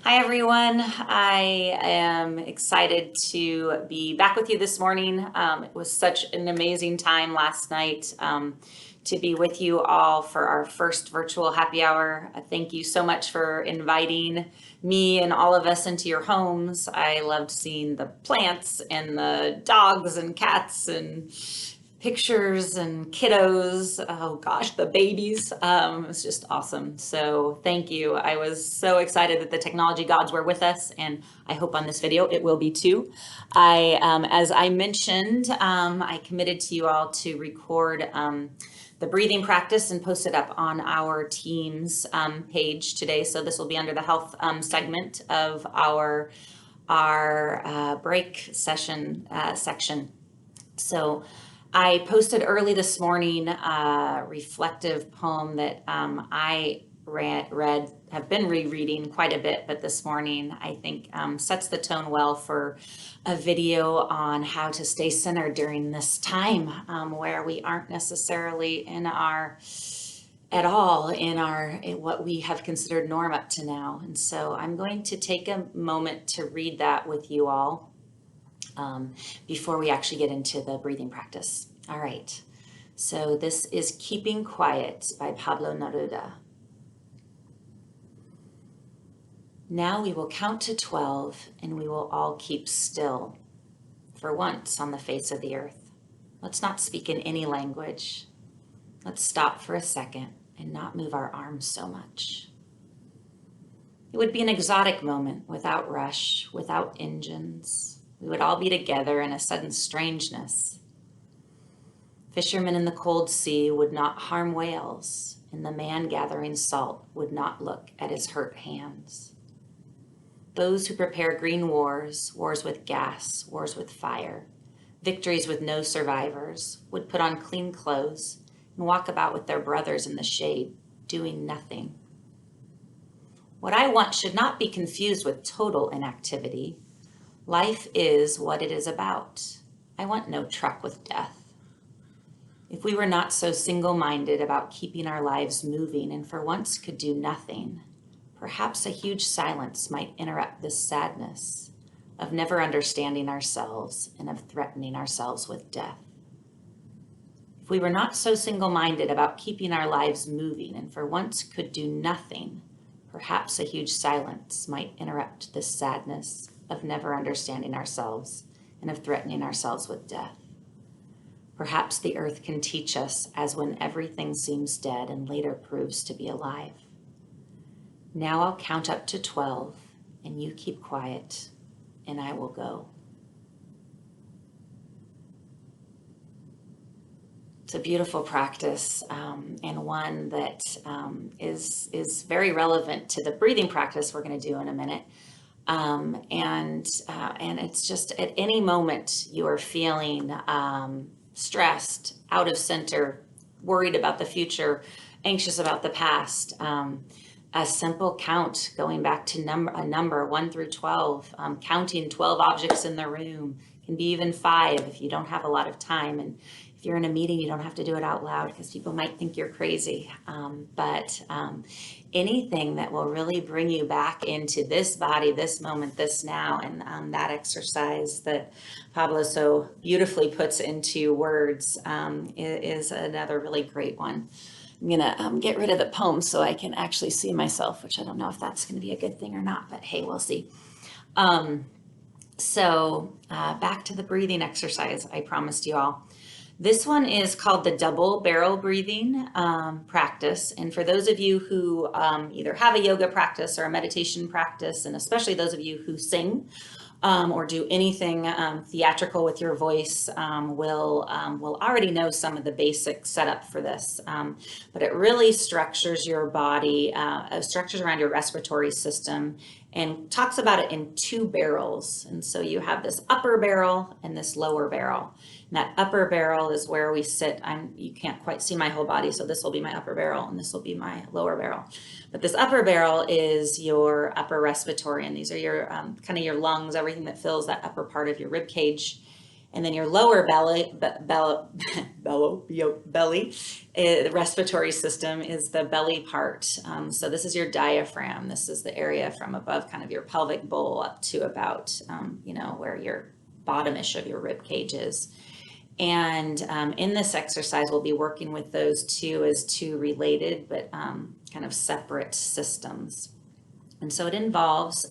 Hi, everyone. I am excited to be back with you this morning. It was such an amazing time last night to be with you all for our first virtual happy hour. Thank you so much for inviting me and all of us into your homes. I loved seeing the plants and the dogs and cats and pictures and kiddos. Oh gosh, the babies. It was just awesome. So thank you. I was so excited that the technology gods were with us, and I hope on this video it will be too. As I mentioned, I committed to you all to record the breathing practice and post it up on our Teams page today. So this will be under the health segment of our break session section. So I posted early this morning a reflective poem that I have been rereading quite a bit, but this morning I think sets the tone well for a video on how to stay centered during this time where we aren't necessarily in what we have considered norm up to now. And so I'm going to take a moment to read that with you all before we actually get into the breathing practice. All right, so this is Keeping Quiet by Pablo Neruda. Now we will count to 12 and we will all keep still for once on the face of the earth. Let's not speak in any language. Let's stop for a second and not move our arms so much. It would be an exotic moment without rush, without engines. We would all be together in a sudden strangeness. Fishermen in the cold sea would not harm whales, and the man gathering salt would not look at his hurt hands. Those who prepare green wars, wars with gas, wars with fire, victories with no survivors, would put on clean clothes and walk about with their brothers in the shade, doing nothing. What I want should not be confused with total inactivity. Life is what it is about. I want no truck with death. If we were not so single-minded about keeping our lives moving and for once could do nothing, perhaps a huge silence might interrupt this sadness of never understanding ourselves and of threatening ourselves with death. If we were not so single-minded about keeping our lives moving and for once could do nothing, perhaps a huge silence might interrupt this sadness of never understanding ourselves and of threatening ourselves with death. Perhaps the earth can teach us as when everything seems dead and later proves to be alive. Now I'll count up to 12 and you keep quiet and I will go. It's a beautiful practice and one that is very relevant to the breathing practice we're going to do in a minute. And it's just at any moment you are feeling stressed, out of center, worried about the future, anxious about the past, a simple count going back to a number 1 through 12, counting 12 objects in the room, can be even 5 if you don't have a lot of time. And if you're in a meeting, you don't have to do it out loud because people might think you're crazy. But anything that will really bring you back into this body, this moment, this now, and that exercise that Pablo so beautifully puts into words is another really great one. I'm gonna get rid of the poem so I can actually see myself, which I don't know if that's gonna be a good thing or not, but hey, we'll see. So back to the breathing exercise I promised you all. This one is called the double barrel breathing practice. And for those of you who either have a yoga practice or a meditation practice, and especially those of you who sing or do anything theatrical with your voice, will already know some of the basic setup for this. But it really structures your body, structures around your respiratory system, and talks about it in 2 barrels. And so you have this upper barrel and this lower barrel. And that upper barrel is where we sit. You can't quite see my whole body, so this will be my upper barrel and this will be my lower barrel. But this upper barrel is your upper respiratory, and these are your kind of your lungs, everything that fills that upper part of your rib cage. And then your lower belly, the respiratory system is the belly part. So this is your diaphragm. This is the area from above kind of your pelvic bowl up to about, where your bottomish of your rib cage is. And in this exercise, we'll be working with those two as two related but kind of separate systems. And so it involves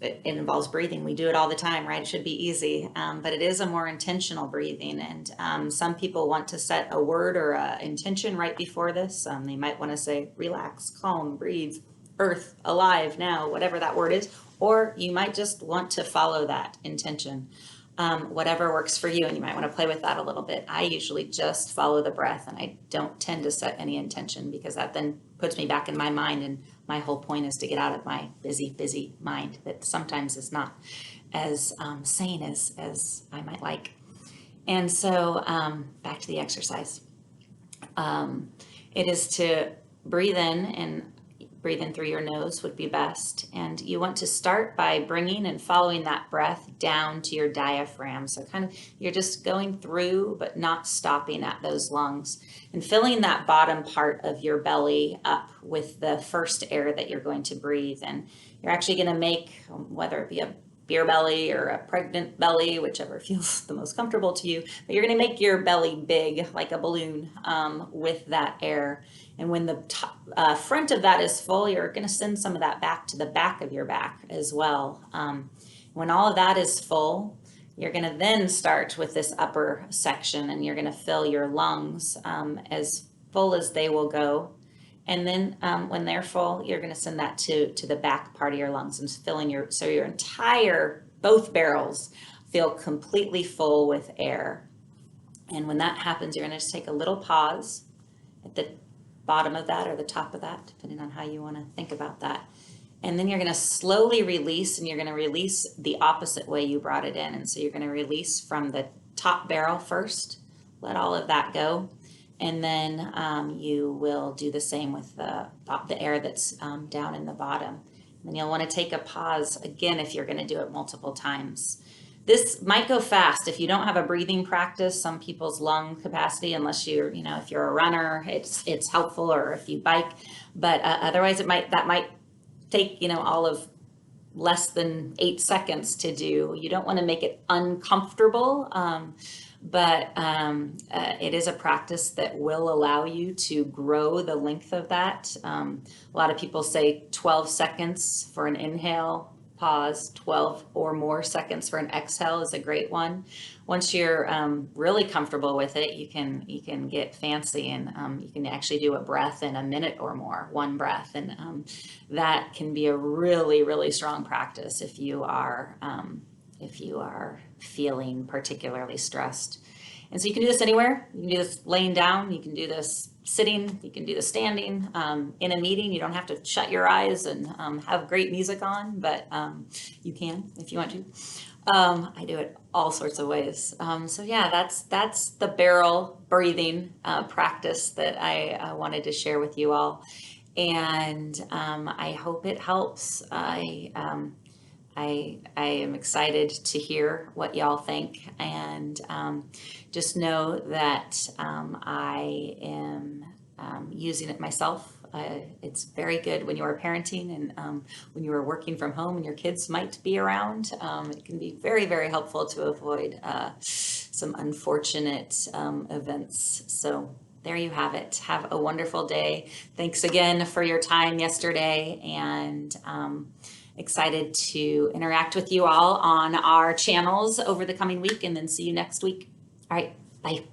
it involves breathing. We do it all the time, right? It should be easy, but it is a more intentional breathing. And some people want to set a word or an intention right before this. They might want to say, relax, calm, breathe, earth, alive, now, whatever that word is. Or you might just want to follow that intention. Whatever works for you, and you might want to play with that a little bit. I usually just follow the breath, and I don't tend to set any intention because that then puts me back in my mind, and my whole point is to get out of my busy mind that sometimes is not as sane as I might like. And so back to the exercise. It is to breathe in, and breathe in through your nose would be best. And you want to start by bringing and following that breath down to your diaphragm. So kind of you're just going through, but not stopping at those lungs, and filling that bottom part of your belly up with the first air that you're going to breathe. And you're actually going to make, whether it be a beer belly or a pregnant belly, whichever feels the most comfortable to you, but you're going to make your belly big like a balloon with that air. And when the front of that is full, you're going to send some of that back to the back of your back as well. When all of that is full, you're going to then start with this upper section, and you're going to fill your lungs as full as they will go. And then when they're full, you're going to send that to the back part of your lungs and filling your entire, both barrels feel completely full with air. And when that happens, you're going to just take a little pause at the bottom of that or the top of that, depending on how you want to think about that. And then you're going to slowly release, and you're going to release the opposite way you brought it in. And so you're going to release from the top barrel first, let all of that go. And then you will do the same with the air that's down in the bottom. And you'll want to take a pause again if you're going to do it multiple times. This might go fast if you don't have a breathing practice. Some people's lung capacity, unless you're, if you're a runner, it's helpful, or if you bike. But otherwise, that might take, all of less than 8 seconds to do. You don't want to make it uncomfortable, but it is a practice that will allow you to grow the length of that. A lot of people say 12 seconds for an inhale, pause, 12 or more seconds for an exhale is a great one. Once you're really comfortable with it, you can get fancy, and you can actually do a breath in a minute or more, one breath. And that can be a really, really strong practice if you are feeling particularly stressed. And so you can do this anywhere. You can do this laying down, you can do this sitting, you can do this standing. In a meeting, you don't have to shut your eyes and have great music on, but you can if you want to. I do it all sorts of ways. So yeah, that's the barrel breathing practice that I wanted to share with you all. And I hope it helps. I am excited to hear what y'all think, and just know that I am using it myself. It's very good when you are parenting and when you are working from home and your kids might be around. It can be very, very helpful to avoid some unfortunate events. So there you have it. Have a wonderful day. Thanks again for your time yesterday, and excited to interact with you all on our channels over the coming week, and then see you next week. All right, bye.